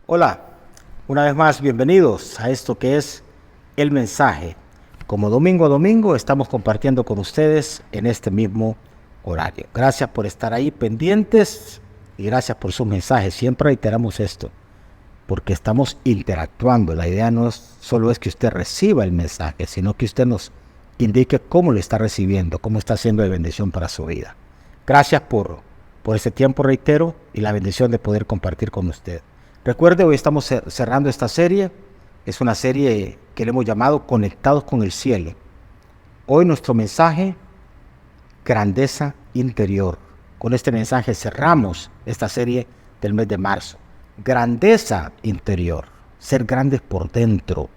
Hola, una vez más bienvenidos a esto que es El Mensaje. Como domingo a domingo estamos compartiendo con ustedes en este mismo horario. Gracias por estar ahí pendientes y gracias por sus mensajes. Siempre reiteramos esto, porque estamos interactuando. La idea no solo es que usted reciba el mensaje, sino que usted nos indique cómo lo está recibiendo, cómo está siendo de bendición para su vida. Gracias por ese tiempo, reitero, y la bendición de poder compartir con usted. Recuerde, hoy estamos cerrando esta serie. Es una serie que le hemos llamado Conectados con el Cielo. Hoy nuestro mensaje, Grandeza Interior. Con este mensaje cerramos esta serie del mes de marzo. Grandeza interior, ser grandes por dentro.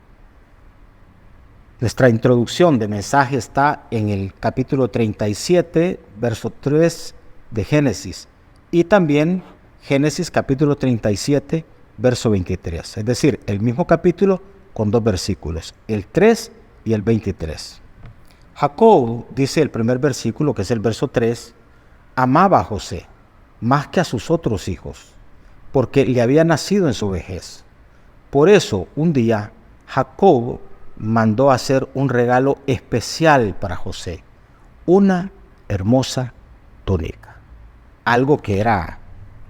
Nuestra introducción de mensaje está en el capítulo 37, verso 3 de Génesis, y también Génesis capítulo 37, verso 23. Es decir, el mismo capítulo con dos versículos, el 3 y el 23. Jacob, dice el primer versículo, que es el verso 3, amaba a José más que a sus otros hijos, porque le había nacido en su vejez. Por eso, un día, Jacob mandó hacer un regalo especial para José, una hermosa túnica, algo que era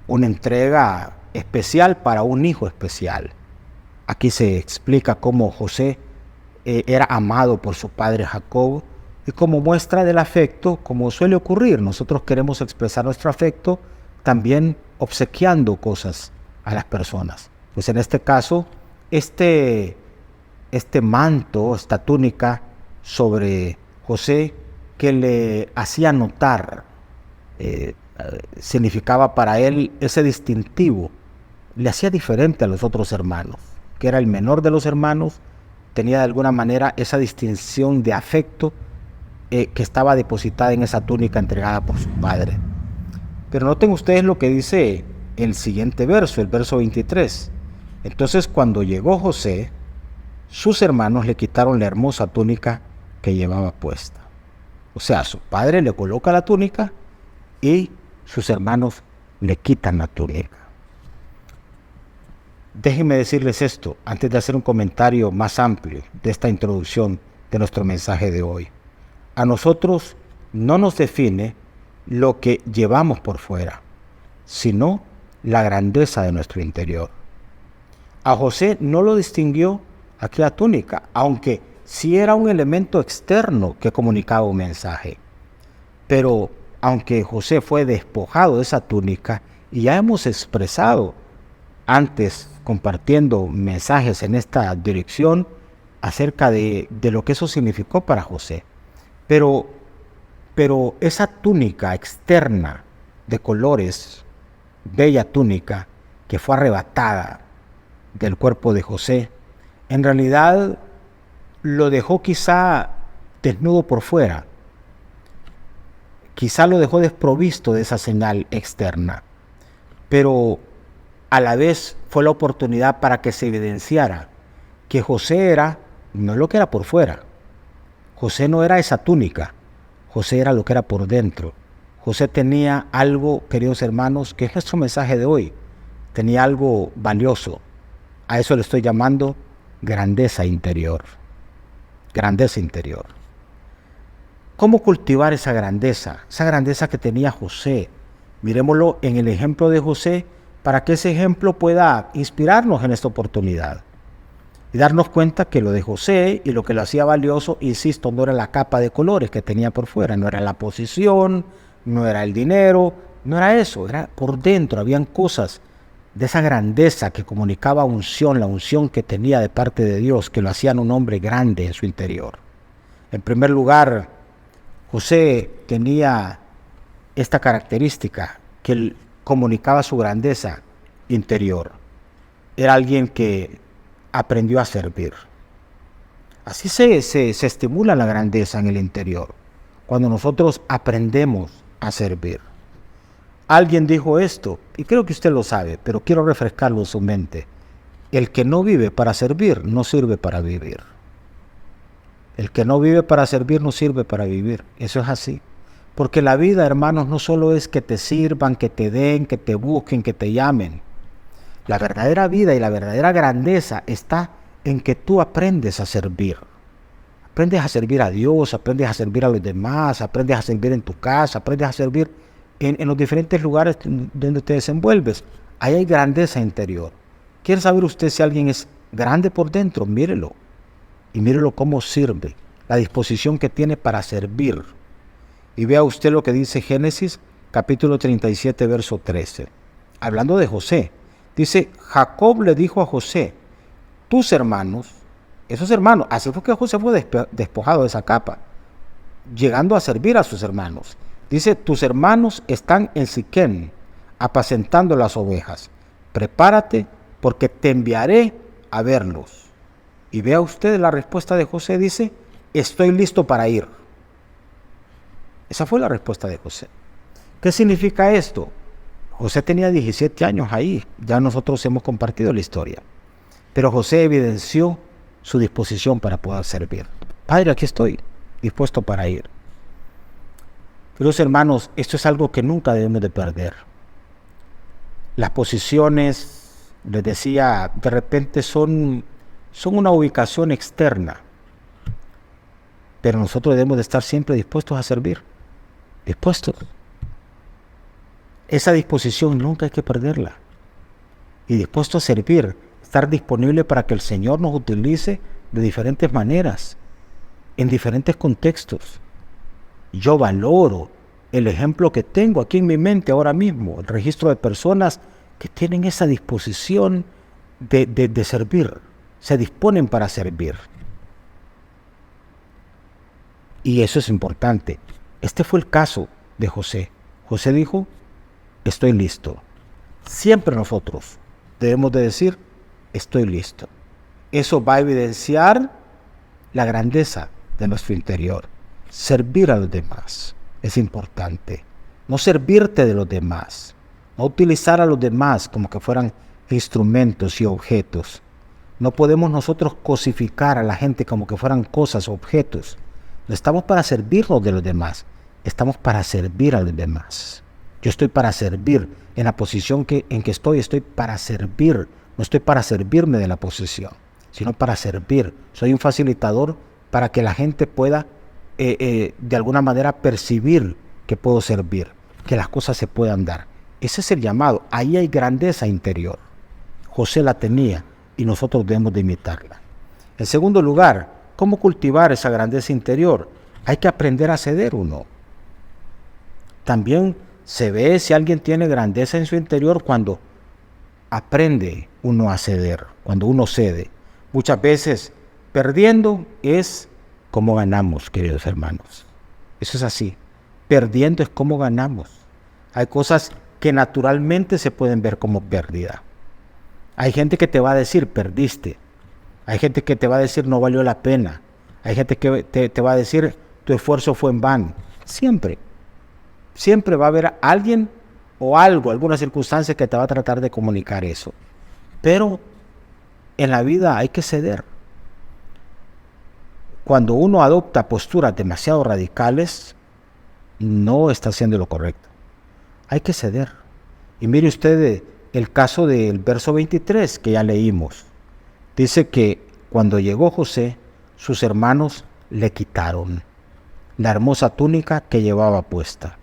una entrega especial para un hijo especial. Aquí se explica cómo José era amado por su padre Jacob, y como muestra del afecto, como suele ocurrir, nosotros queremos expresar nuestro afecto también obsequiando cosas a las personas. Pues en este caso, este manto, esta túnica sobre José que le hacía notar, significaba para él ese distintivo, le hacía diferente a los otros hermanos, que era el menor de los hermanos, tenía de alguna manera esa distinción de afecto que estaba depositada en esa túnica entregada por su padre. Pero noten ustedes lo que dice el siguiente verso, el verso 23. Entonces, cuando llegó José, sus hermanos le quitaron la hermosa túnica que llevaba puesta. O sea, su padre le coloca la túnica y sus hermanos le quitan la túnica. Déjenme decirles esto antes de hacer un comentario más amplio de esta introducción de nuestro mensaje de hoy. A nosotros no nos define lo que llevamos por fuera, sino la grandeza de nuestro interior. A José no lo distinguió aquella túnica, aunque sí era un elemento externo que comunicaba un mensaje. Pero aunque José fue despojado de esa túnica, y ya hemos expresado antes compartiendo mensajes en esta dirección acerca de lo que eso significó para José. Pero esa túnica externa de colores, bella túnica que fue arrebatada del cuerpo de José, en realidad lo dejó quizá desnudo por fuera, quizá lo dejó desprovisto de esa señal externa, pero a la vez fue la oportunidad para que se evidenciara que José era no lo que era por fuera. José no era esa túnica, José era lo que era por dentro. José tenía algo, queridos hermanos, que es nuestro mensaje de hoy, tenía algo valioso. A eso le estoy llamando grandeza interior. Grandeza interior. ¿Cómo cultivar esa grandeza? Esa grandeza que tenía José. Miremoslo en el ejemplo de José para que ese ejemplo pueda inspirarnos en esta oportunidad. Y darnos cuenta que lo de José y lo que lo hacía valioso, insisto, no era la capa de colores que tenía por fuera, no era la posición, no era el dinero, no era eso, era por dentro, habían cosas de esa grandeza que comunicaba unción, la unción que tenía de parte de Dios, que lo hacían un hombre grande en su interior. En primer lugar, José tenía esta característica que comunicaba su grandeza interior. Era alguien que aprendió a servir. Así se estimula la grandeza en el interior, cuando nosotros aprendemos a servir. Alguien dijo esto, y creo que usted lo sabe, pero quiero refrescarlo en su mente. El que no vive para servir, no sirve para vivir. El que no vive para servir, no sirve para vivir. Eso es así. Porque la vida, hermanos, no solo es que te sirvan, que te den, que te busquen, que te llamen. La verdadera vida y la verdadera grandeza está en que tú aprendes a servir. Aprendes a servir a Dios, aprendes a servir a los demás, aprendes a servir en tu casa, aprendes a servir en los diferentes lugares donde te desenvuelves. Ahí hay grandeza interior. ¿Quiere saber usted si alguien es grande por dentro? Mírelo. Y mírelo cómo sirve, la disposición que tiene para servir. Y vea usted lo que dice Génesis capítulo 37, verso 13. Hablando de José, dice, Jacob le dijo a José, tus hermanos, esos hermanos, así fue que José fue despojado de esa capa, llegando a servir a sus hermanos. Dice, tus hermanos están en Siquem, apacentando las ovejas. Prepárate, porque te enviaré a verlos. Y vea usted la respuesta de José, dice, estoy listo para ir. Esa fue la respuesta de José. ¿Qué significa esto? José tenía 17 años ahí, ya nosotros hemos compartido la historia. Pero José evidenció su disposición para poder servir. Padre, aquí estoy, dispuesto para ir. Queridos hermanos, esto es algo que nunca debemos de perder. Las posiciones, les decía, de repente son una ubicación externa. Pero nosotros debemos de estar siempre dispuestos a servir. Dispuestos. Esa disposición nunca hay que perderla. Y dispuesto a servir, estar disponible para que el Señor nos utilice de diferentes maneras, en diferentes contextos. Yo valoro el ejemplo que tengo aquí en mi mente ahora mismo, el registro de personas que tienen esa disposición de servir, se disponen para servir. Y eso es importante. Este fue el caso de José. José dijo, estoy listo. Siempre nosotros debemos de decir, estoy listo. Eso va a evidenciar la grandeza de nuestro interior. Servir a los demás es importante. No servirte de los demás. No utilizar a los demás como que fueran instrumentos y objetos. No podemos nosotros cosificar a la gente como que fueran cosas o objetos. No estamos para servirnos de los demás. Estamos para servir a los demás. Yo estoy para servir. En la posición en que estoy para servir. No estoy para servirme de la posición, sino para servir. Soy un facilitador para que la gente pueda de alguna manera percibir que puedo servir, que las cosas se puedan dar. Ese es el llamado. Ahí hay grandeza interior. José la tenía y nosotros debemos de imitarla. En segundo lugar, ¿cómo cultivar esa grandeza interior? Hay que aprender a ceder uno. También se ve si alguien tiene grandeza en su interior cuando aprende uno a ceder, cuando uno cede. Muchas veces perdiendo es como ganamos, queridos hermanos. Eso es así. Perdiendo es como ganamos. Hay cosas que naturalmente se pueden ver como pérdida. Hay gente que te va a decir, perdiste. Hay gente que te va a decir, no valió la pena. Hay gente que te va a decir, tu esfuerzo fue en vano. Siempre. Siempre va a haber alguien o algo, alguna circunstancia que te va a tratar de comunicar eso. Pero en la vida hay que ceder. Cuando uno adopta posturas demasiado radicales, no está haciendo lo correcto. Hay que ceder. Y mire usted el caso del verso 23 que ya leímos. Dice que cuando llegó José, sus hermanos le quitaron la hermosa túnica que llevaba puesta.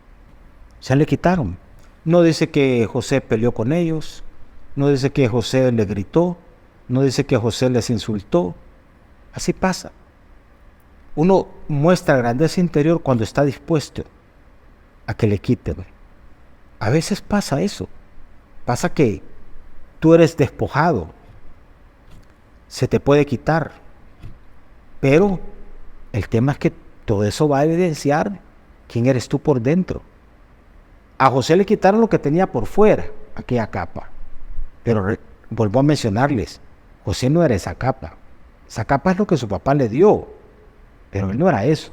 Se le quitaron. No dice que José peleó con ellos, no dice que José le gritó, no dice que José les insultó. Así pasa. Uno muestra grandeza interior cuando está dispuesto a que le quiten. A veces pasa eso. Pasa que tú eres despojado. Se te puede quitar. Pero el tema es que todo eso va a evidenciar quién eres tú por dentro. A José le quitaron lo que tenía por fuera, aquella capa. Pero vuelvo a mencionarles, José no era esa capa. Esa capa es lo que su papá le dio. Pero él no era eso.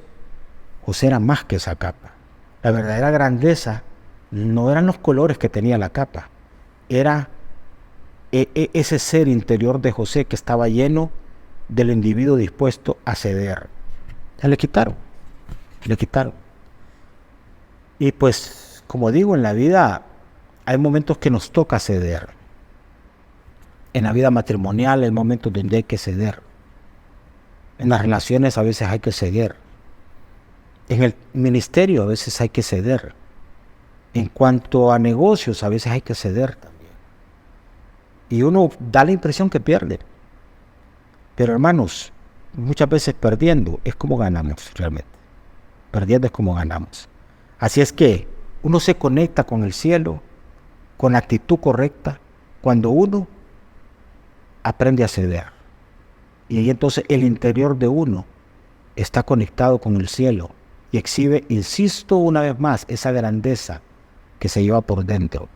José era más que esa capa. La verdadera grandeza no eran los colores que tenía la capa. Era ese ser interior de José que estaba lleno del individuo dispuesto a ceder. Ya le quitaron. Le quitaron. Y pues, como digo, en la vida hay momentos que nos toca ceder. En la vida matrimonial hay momentos donde hay que ceder. En las relaciones a veces hay que ceder. En el ministerio a veces hay que ceder. En cuanto a negocios a veces hay que ceder también. Y uno da la impresión que pierde. Pero hermanos, muchas veces perdiendo es como ganamos realmente. Perdiendo es como ganamos. Así es que uno se conecta con el cielo con la actitud correcta cuando uno aprende a ceder. Y ahí entonces el interior de uno está conectado con el cielo y exhibe, insisto una vez más, esa grandeza que se lleva por dentro,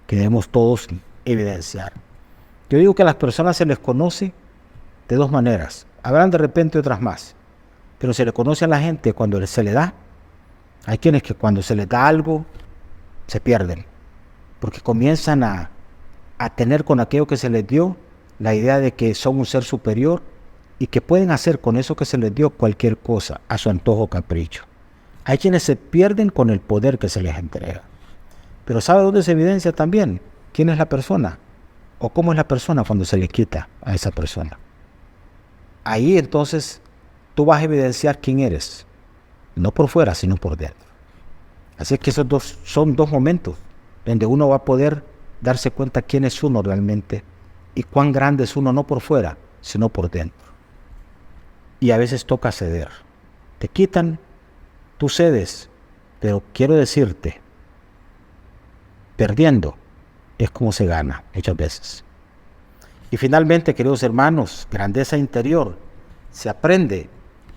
que debemos todos evidenciar. Yo digo que a las personas se les conoce de dos maneras. Habrán de repente otras más, pero se le conoce a la gente cuando se le da. Hay quienes que cuando se les da algo se pierden, porque comienzan a tener con aquello que se les dio la idea de que son un ser superior y que pueden hacer con eso que se les dio cualquier cosa a su antojo o capricho. Hay quienes se pierden con el poder que se les entrega. Pero ¿sabe dónde se evidencia también? ¿Quién es la persona? ¿O cómo es la persona cuando se le quita a esa persona? Ahí entonces tú vas a evidenciar quién eres. No por fuera, sino por dentro. Así que esos son dos momentos donde uno va a poder darse cuenta quién es uno realmente y cuán grande es uno, no por fuera, sino por dentro. Y a veces toca ceder. Te quitan, tú cedes, pero quiero decirte, perdiendo es como se gana muchas veces. Y finalmente, queridos hermanos, grandeza interior se aprende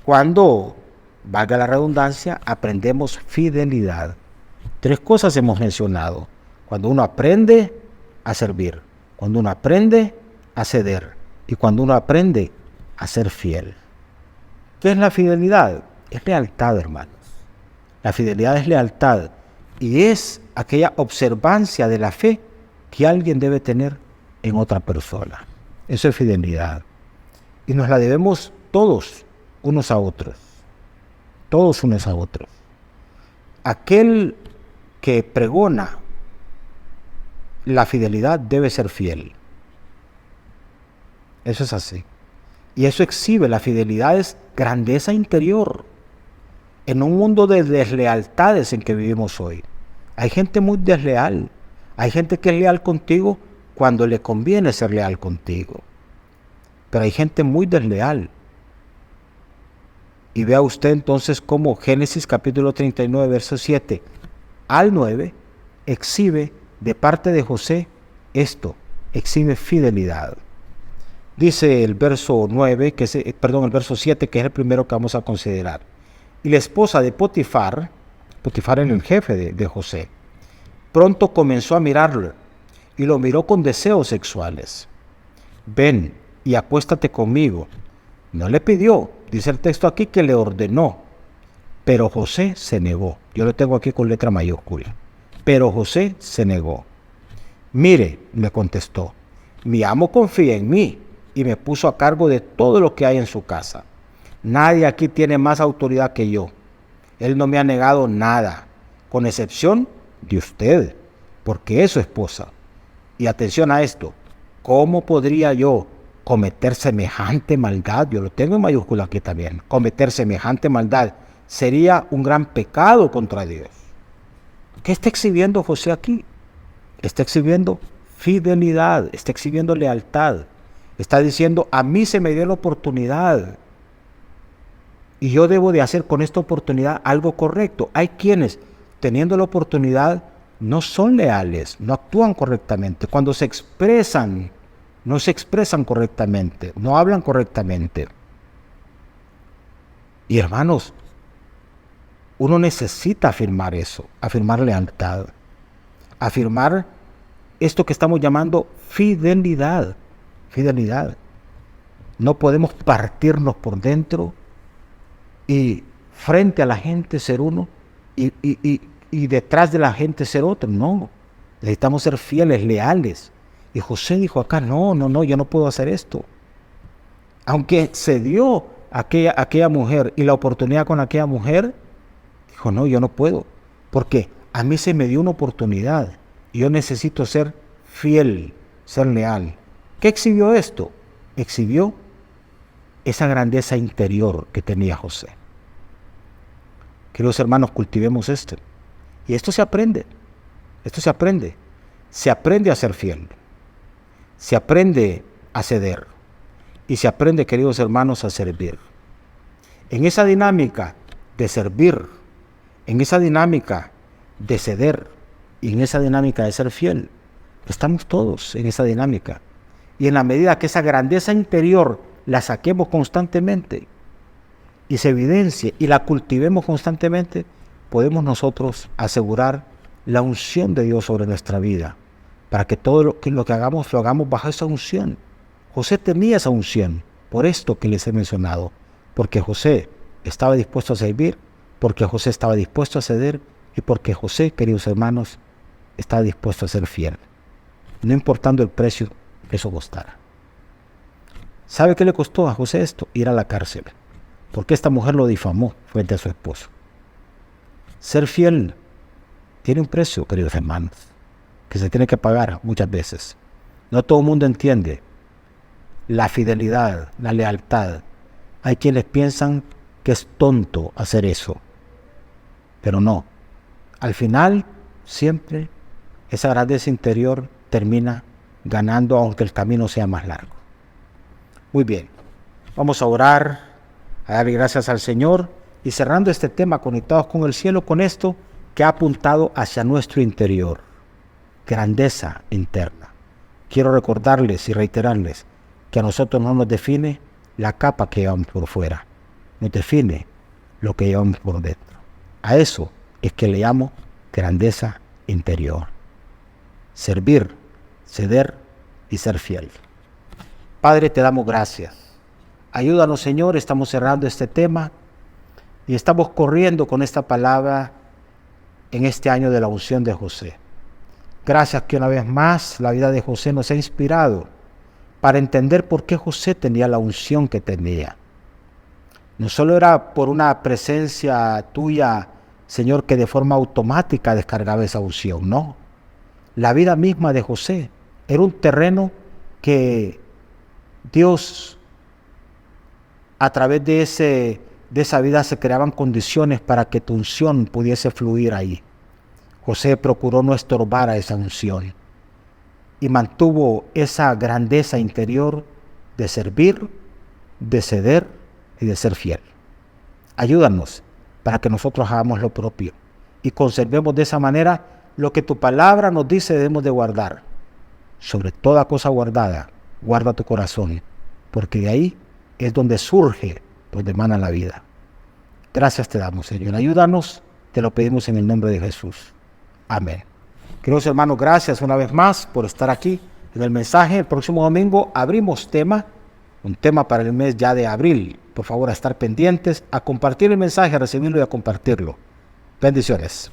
cuando, valga la redundancia, aprendemos fidelidad. 3 cosas hemos mencionado. Cuando uno aprende a servir, cuando uno aprende a ceder y cuando uno aprende a ser fiel. ¿Qué es la fidelidad? Es lealtad, hermanos. La fidelidad es lealtad y es aquella observancia de la fe que alguien debe tener en otra persona. Eso es fidelidad. Y nos la debemos todos unos a otros. Todos unos a otros. Aquel que pregona la fidelidad debe ser fiel. Eso es así. Y eso exhibe, la fidelidad es grandeza interior. En un mundo de deslealtades en que vivimos hoy, hay gente muy desleal. Hay gente que es leal contigo cuando le conviene ser leal contigo. Pero hay gente muy desleal. Y vea usted entonces cómo Génesis capítulo 39, verso 7 al 9, exhibe de parte de José esto, exhibe fidelidad. Dice el verso 9, el verso 7, que es el primero que vamos a considerar. Y la esposa de Potifar era el jefe de José, pronto comenzó a mirarlo y lo miró con deseos sexuales. Ven y acuéstate conmigo. No le pidió, dice el texto aquí que le ordenó, pero José se negó. Yo lo tengo aquí con letra mayúscula. Pero José se negó. Mire, le contestó, mi amo confía en mí y me puso a cargo de todo lo que hay en su casa. Nadie aquí tiene más autoridad que yo. Él no me ha negado nada, con excepción de usted, porque es su esposa. Y atención a esto, ¿cómo podría yo cometer semejante maldad? Yo lo tengo en mayúscula aquí también. Cometer semejante maldad sería un gran pecado contra Dios. ¿Qué está exhibiendo José aquí? Está exhibiendo fidelidad, está exhibiendo lealtad. Está diciendo, a mí se me dio la oportunidad y yo debo de hacer con esta oportunidad algo correcto. Hay quienes, teniendo la oportunidad, no son leales, no actúan correctamente. Cuando se expresan, no se expresan correctamente, no hablan correctamente. Y hermanos, uno necesita afirmar eso, afirmar lealtad, afirmar esto que estamos llamando fidelidad. Fidelidad. No podemos partirnos por dentro y frente a la gente ser uno y detrás de la gente ser otro. No, necesitamos ser fieles, leales. Y José dijo acá, no, yo no puedo hacer esto. Aunque se dio aquella mujer y la oportunidad con aquella mujer, dijo, no, yo no puedo. Porque a mí se me dio una oportunidad y yo necesito ser fiel, ser leal. ¿Qué exhibió esto? Exhibió esa grandeza interior que tenía José. Queridos hermanos, cultivemos esto. Y esto se aprende. Esto se aprende. Se aprende a ser fiel. Se aprende a ceder. Y se aprende, queridos hermanos, a servir. En esa dinámica de servir, en esa dinámica de ceder y en esa dinámica de ser fiel, estamos todos en esa dinámica. Y en la medida que esa grandeza interior la saquemos constantemente y se evidencie y la cultivemos constantemente, podemos nosotros asegurar la unción de Dios sobre nuestra vida, para que todo lo que hagamos, lo hagamos bajo esa unción. José tenía esa unción, por esto que les he mencionado, porque José estaba dispuesto a servir, porque José estaba dispuesto a ceder y porque José, queridos hermanos, estaba dispuesto a ser fiel, no importando el precio que eso costara. ¿Sabe qué le costó a José esto? Ir a la cárcel, porque esta mujer lo difamó frente a su esposo. Ser fiel tiene un precio, queridos hermanos, que se tiene que pagar muchas veces. No todo el mundo entiende la fidelidad, la lealtad. Hay quienes piensan que es tonto hacer eso, pero no. Al final, siempre esa grandeza interior termina ganando, aunque el camino sea más largo. Muy bien, vamos a orar, a dar gracias al Señor y cerrando este tema, conectados con el cielo, con esto que ha apuntado hacia nuestro interior, grandeza interna. Quiero recordarles y reiterarles que a nosotros no nos define la capa que llevamos por fuera, nos define lo que llevamos por dentro. A eso es que le llamo grandeza interior. Servir, ceder y ser fiel. Padre, te damos gracias. Ayúdanos, Señor, estamos cerrando este tema y estamos corriendo con esta palabra en este año de la unción de José. Gracias que una vez más la vida de José nos ha inspirado para entender por qué José tenía la unción que tenía. No solo era por una presencia tuya, Señor, que de forma automática descargaba esa unción, no. La vida misma de José era un terreno que Dios, a través de esa vida, se creaban condiciones para que tu unción pudiese fluir ahí. José procuró no estorbar a esa unción y mantuvo esa grandeza interior de servir, de ceder y de ser fiel. Ayúdanos para que nosotros hagamos lo propio y conservemos de esa manera lo que tu palabra nos dice debemos de guardar. Sobre toda cosa guardada, guarda tu corazón, porque de ahí es donde surge, donde emana la vida. Gracias te damos, Señor. Ayúdanos, te lo pedimos en el nombre de Jesús. Amén. Queridos hermanos, gracias una vez más por estar aquí en el mensaje. El próximo domingo abrimos un tema para el mes ya de abril. Por favor, a estar pendientes, a compartir el mensaje, a recibirlo y a compartirlo. Bendiciones.